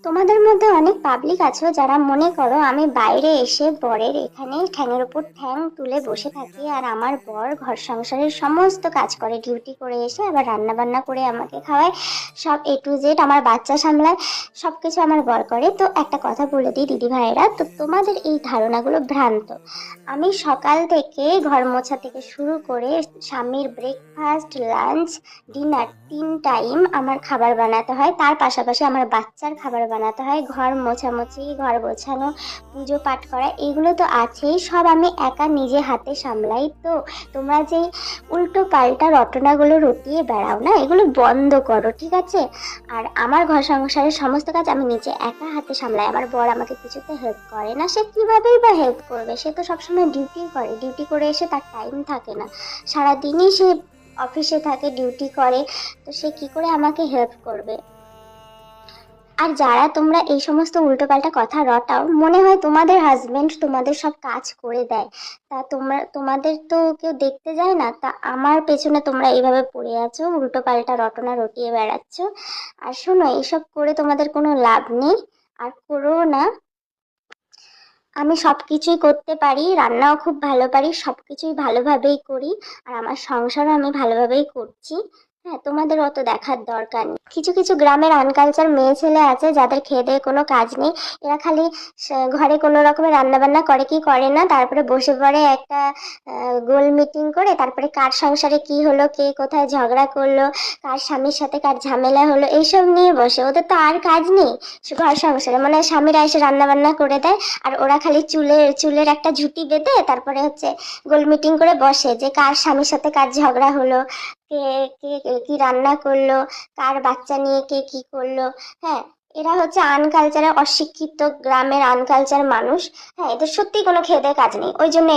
তোমাদের মধ্যে অনেক পাবলিক আছো যারা মনে করো আমি বাইরে এসে বরের এখানে ঠ্যাঙের উপর ঠ্যাং তুলে বসে থাকি, আর আমার বর ঘর সংসারের সমস্ত কাজ করে, ডিউটি করে এসে আবার রান্না বান্না করে আমাকে খাওয়ায়, সব A to Z, আমার বাচ্চা সামলায়, সবকিছু আমার বর করে। তো একটা কথা বলে দিই দিদি ভাইয়েরা, তো তোমাদের এই ধারণাগুলো ভ্রান্ত। আমি সকাল থেকে ঘর মোছা থেকে শুরু করে স্বামীর ব্রেকফাস্ট, লাঞ্চ, ডিনার 3 টাইম আমার খাবার বানাতে হয়, তার পাশাপাশি আমার বাচ্চার খাবার বানাতে হয়, ঘর মোছামুছি, ঘর গোছানো, পুজো পাঠ করা, এগুলো তো আছেই, সব আমি একা নিজে হাতে সামলাই। তো তোমরা যে উল্টো পাল্টা রটনাগুলো রটিয়ে বেড়াও না, এগুলো বন্ধ করো, ঠিক আছে? আর আমার ঘর সংসারের সমস্ত কাজ আমি নিজে একা হাতে সামলাই, আমার বর আমাকে কিছুতে হেল্প করে না। সে কিভাবেই বা হেল্প করবে? সে তো সবসময় ডিউটি করে, ডিউটি করে এসে তার টাইম থাকে না, সারাদিনই সে অফিসে থাকে, ডিউটি করে, তো সে কি করে আমাকে হেল্প করবে? আর যারা তোমরা এই সমস্ত উল্টোপাল্টা কথা রটাও, মনে হয় তোমাদের হাজবেন্ড তোমাদের সব কাজ করে দেয়, তা তোমাদের তো কেউ দেখতে যায় না, তা আমার পেছনে তোমরা এইভাবে পড়ে আছো, উল্টোপাল্টা রটনা রটিয়ে বেড়াচ্ছ। আর শোনো, এসব করে তোমাদের কোনো লাভ নেই, আর করো না। আমি সবকিছুই করতে পারি, রান্নাও খুব ভালো পারি, সবকিছুই ভালোভাবেই করি, আর আমার সংসারও আমি ভালোভাবেই করছি। হ্যাঁ, তোমাদের অত দেখার দরকার নেই। কিছু কিছু গ্রামের আনকালচার মেয়ে ছেলে আছে যাদের খেয়ে দেয়ে কোনো কাজ নেই, এরা খালি ঘরে কোনো রকমের রান্না বান্না করে কি করে না, তারপরে বসে পড়ে একটা গোল মিটিং করে, তারপরে কার সংসারে কি হলো, কে কোথায় ঝগড়া করলো, কার স্বামীর সাথে কার ঝামেলা হলো, এইসব নিয়ে বসে। ওদের তো আর কাজ নেই ঘর সংসারে, মানে স্বামীরা এসে রান্না বান্না করে দেয়, আর ওরা খালি চুলের একটা ঝুঁটি বেঁধে তারপরে গোল মিটিং করে বসে যে কার স্বামীর সাথে কার ঝগড়া হলো, কে কে কি রান্না করলো, কার বাচ্চা নিয়ে কে কি করলো। হ্যাঁ, এরা আনকালচারের অশিক্ষিত গ্রামের আনকালচার মানুষ। হ্যাঁ, এদের সত্যি কোনো খেয়ে দেয়ে কাজ নেই, ওই জন্য